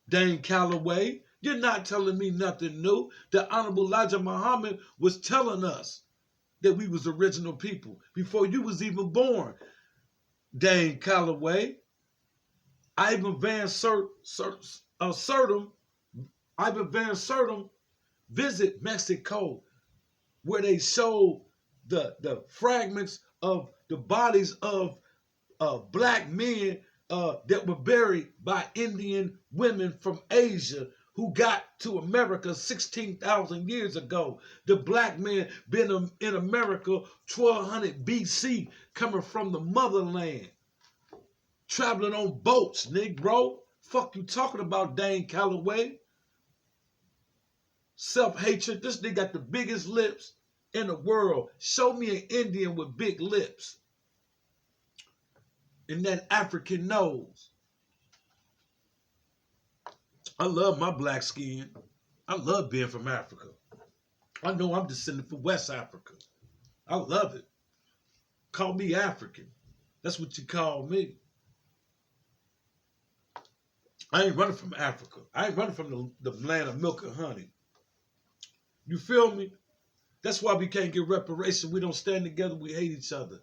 Dane Calloway, you're not telling me nothing new. The Honorable Elijah Muhammad was telling us that we was original people before you was even born. Dane Calloway, Ivan Van Sertem visit Mexico, where they showed the fragments of the bodies of black men that were buried by Indian women from Asia who got to America 16,000 years ago. The black man been in America 1200 BC, coming from the motherland, traveling on boats, Negro. Fuck you talking about, Dane Calloway? Self-hatred. This nigga got the biggest lips in the world. Show me an Indian with big lips. in that African nose. I love my black skin. I love being from Africa. I know I'm descended from West Africa. I love it. Call me African. That's what you call me. I ain't running from Africa. I ain't running from the land of milk and honey. You feel me? That's why we can't get reparations. We don't stand together. We hate each other.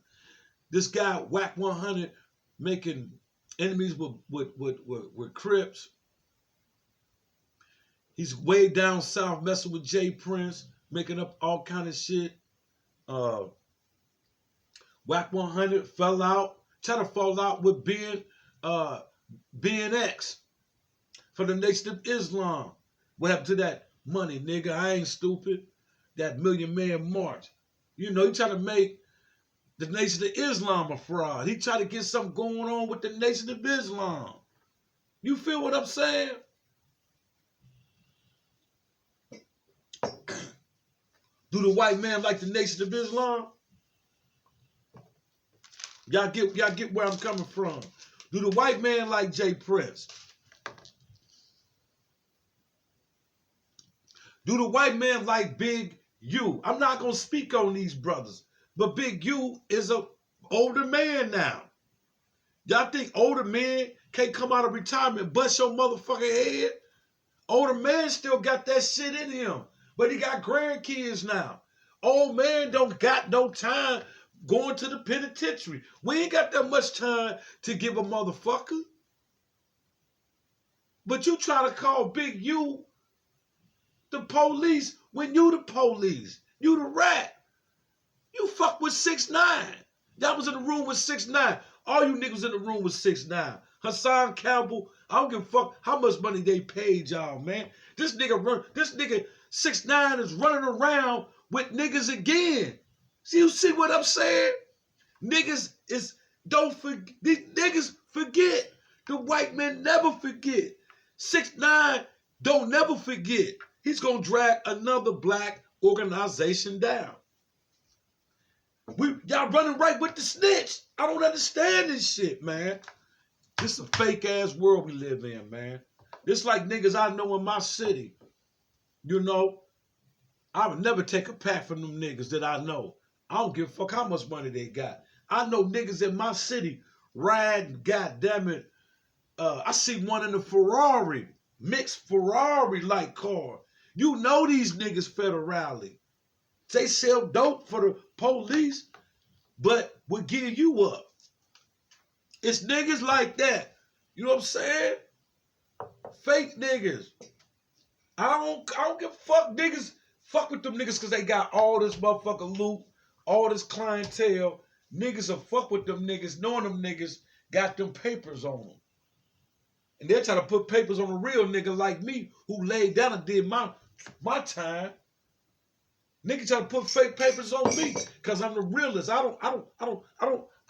This guy, Whack 100, making enemies with Crips. He's way down south messing with Jay Prince, making up all kind of shit. Whack 100 fell out, tried to fall out with BNX for the Nation of Islam. What happened to that money, nigga? I ain't stupid. That Million Man March. You know, he tried to make the Nation of Islam a fraud. He tried to get something going on with the Nation of Islam. You feel what I'm saying? Do the white man like the Nation of Islam? Y'all get where I'm coming from. Do the white man like Jay Prince? Do the white man like Big U? I'm not going to speak on these brothers, but Big U is an older man now. Y'all think older men can't come out of retirement, bust your motherfucking head? Older man still got that shit in him, but he got grandkids now. Old man don't got no time going to the penitentiary. We ain't got that much time to give a motherfucker. But you try to call Big U the police when you the police. You the rat. You fuck with 6ix9ine. Y'all was in the room with 6ix9ine. All you niggas in the room with 6ix9ine. Hassan Campbell, I don't give a fuck how much money they paid y'all, man. This nigga 6ix9ine is running around with niggas again. See, you see what I'm saying? Niggas these niggas forget. The white men never forget. 6ix9ine don't never forget. He's gonna drag another black organization down. Y'all running right with the snitch. I don't understand this shit, man. This is a fake ass world we live in, man. This like niggas I know in my city. You know, I would never take a pack from them niggas that I know. I don't give a fuck how much money they got. I know niggas in my city riding, goddammit. I see one in a Ferrari, mixed Ferrari-like car. You know these niggas federally. They sell dope for the police, but will give you up. It's niggas like that. You know what I'm saying? Fake niggas. I don't give a fuck. Niggas fuck with them niggas because they got all this motherfucking loot, all this clientele. Niggas will fuck with them niggas, knowing them niggas got them papers on them. And they're trying to put papers on a real nigga like me who laid down and did my time. Niggas try to put fake papers on me because I'm the realest. I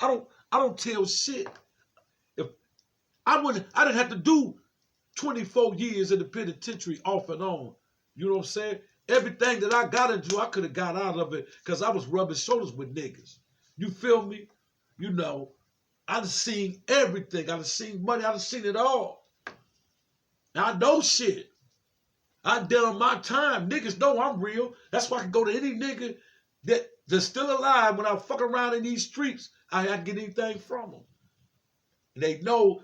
don't tell shit. If I didn't have to do 24 years in the penitentiary off and on. You know what I'm saying? Everything that I got into, I could have got out of it because I was rubbing shoulders with niggas. You feel me? You know, I done seen everything. I done seen money. I done seen it all. Now I know shit. I done my time. Niggas know I'm real. That's why I can go to any nigga that's still alive when I fuck around in these streets. I had to get anything from them. And they know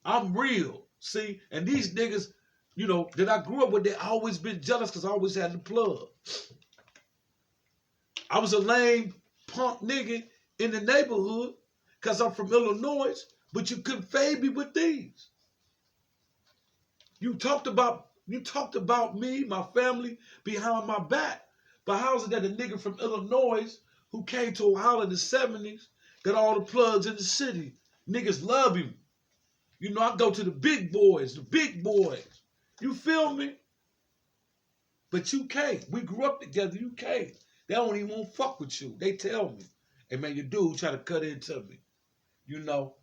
I'm real. See? And these niggas, you know, that I grew up with, they always been jealous because I always had the plug. I was a lame punk nigga in the neighborhood because I'm from Illinois, but you couldn't fade me with these. You talked about me, my family, behind my back. But how is it that a nigga from Illinois who came to Ohio in the 70s got all the plugs in the city? Niggas love him. You know, I go to the big boys. You feel me? But you can't. We grew up together. You can't. They don't even want to fuck with you. They tell me, hey man, your dude try to cut into me. You know.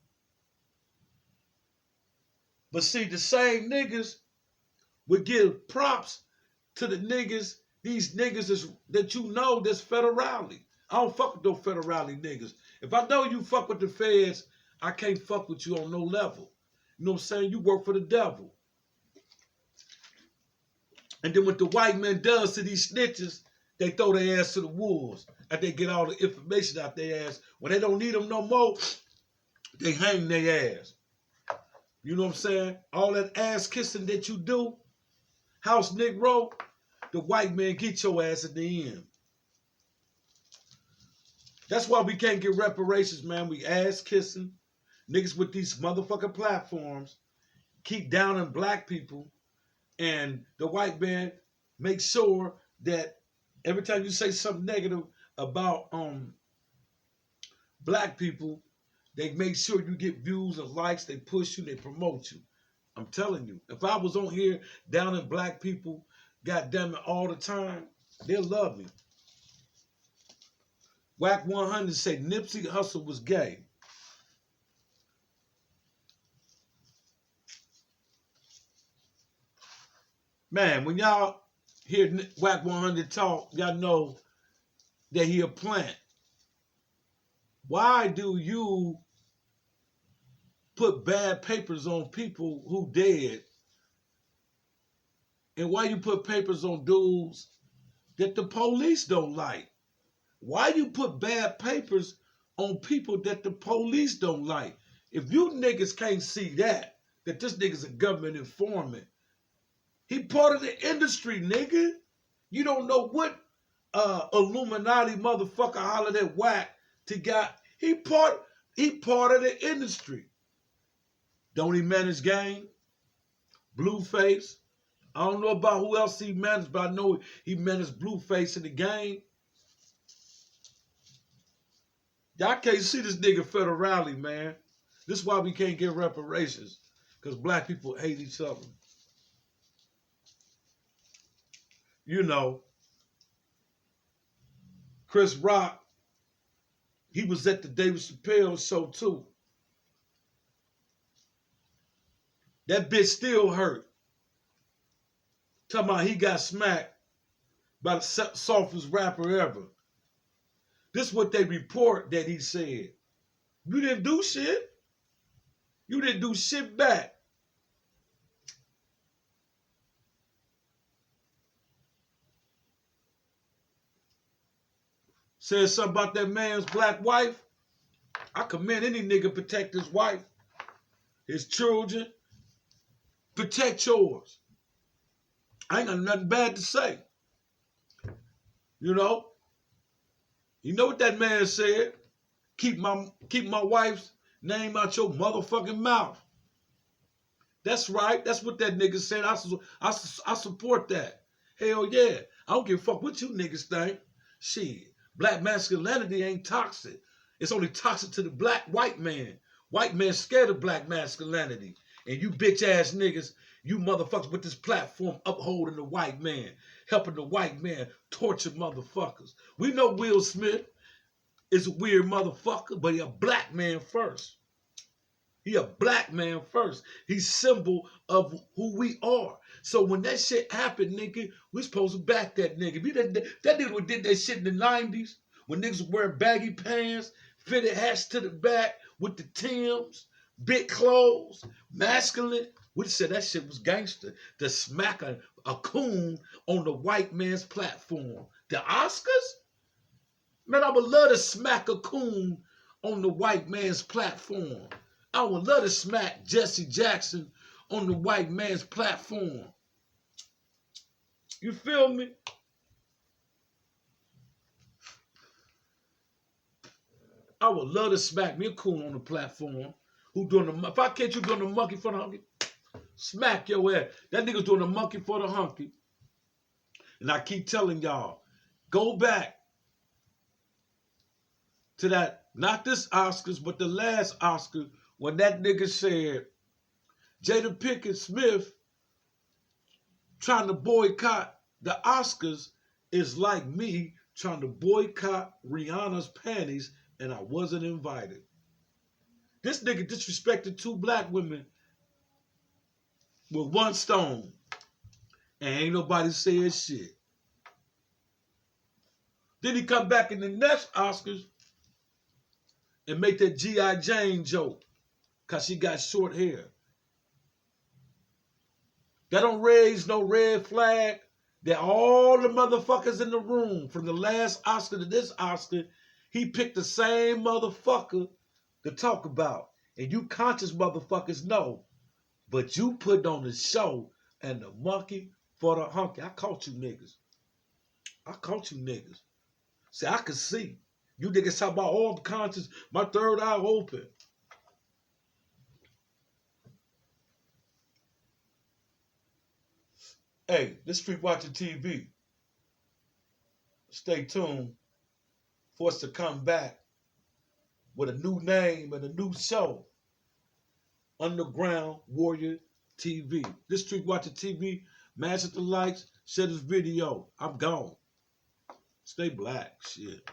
But see, the same niggas would give props to the niggas, these niggas that you know that's federally. I don't fuck with those federally niggas. If I know you fuck with the feds, I can't fuck with you on no level. You know what I'm saying? You work for the devil. And then what the white man does to these snitches, they throw their ass to the wolves. And they get all the information out their ass. When they don't need them no more, they hang their ass. You know what I'm saying? All that ass kissing that you do, House Negro, the white man get your ass at the end. That's why we can't get reparations, man. We ass kissing. Niggas with these motherfucking platforms keep downing black people. And the white man makes sure that every time you say something negative about black people, they make sure you get views and likes. They push you. They promote you. I'm telling you, if I was on here downing black people, goddamn it, all the time, they'll love me. Whack 100 say Nipsey Hussle was gay. Man, when y'all hear Whack 100 talk, y'all know that he a plant. Why do you put bad papers on people who dead? And why you put papers on dudes that the police don't like? Why you put bad papers on people that the police don't like? If you niggas can't see that this nigga's a government informant, he part of the industry, nigga. You don't know what Illuminati motherfucker hollered at Whack to got. He part of the industry. Don't he manage gang? Blueface. I don't know about who else he managed, but I know he managed Blueface in the game. Y'all can't see this nigga federally, man. This is why we can't get reparations. Because black people hate each other. You know, Chris Rock, he was at the David Chappelle show too. That bitch still hurt. Talking about he got smacked by the softest rapper ever. This is what they report that he said. You didn't do shit. You didn't do shit back. Said something about that man's black wife. I commend any nigga protect his wife, his children. Protect yours. I ain't got nothing bad to say. You know? You know what that man said? Keep my wife's name out your motherfucking mouth. That's right. That's what that nigga said. I support that. Hell yeah. I don't give a fuck what you niggas think. Shit. Black masculinity ain't toxic. It's only toxic to the white man. White man scared of black masculinity. And you bitch ass niggas, you motherfuckers with this platform upholding the white man, helping the white man torture motherfuckers. We know Will Smith is a weird motherfucker, but he a black man first. He a black man first. He's symbol of who we are. So when that shit happened, nigga, we supposed to back that nigga. That nigga who did that shit in the 90s, when niggas were wearing baggy pants, fitted hats to the back with the Timbs, big clothes, masculine. We said that shit was gangster. To smack a coon on the white man's platform. The Oscars? Man, I would love to smack a coon on the white man's platform. I would love to smack Jesse Jackson on the white man's platform. You feel me? I would love to smack me a coon on the platform. Who doing the? If I catch you doing the monkey for the hunky, smack your ass. That nigga's doing the monkey for the hunky. And I keep telling y'all, go back to that, not this Oscars, but the last Oscar, when that nigga said, Jada Pinkett Smith trying to boycott the Oscars is like me trying to boycott Rihanna's panties and I wasn't invited. This nigga disrespected two black women with one stone and ain't nobody said shit. Then he come back in the next Oscars and make that G.I. Jane joke because she got short hair. That don't raise no red flag that all the motherfuckers in the room from the last Oscar to this Oscar, he picked the same motherfucker to talk about. And you conscious motherfuckers know, but you put on the show and the monkey for the hunky. I caught you niggas. I caught you niggas. See, I could see. You niggas talk about all the conscious, my third eye open. Hey, this Street Watching TV. Stay tuned for us to come back with a new name and a new show. Underground Warrior TV. This Street Watching TV. Mash the likes, share this video. I'm gone. Stay black. Shit.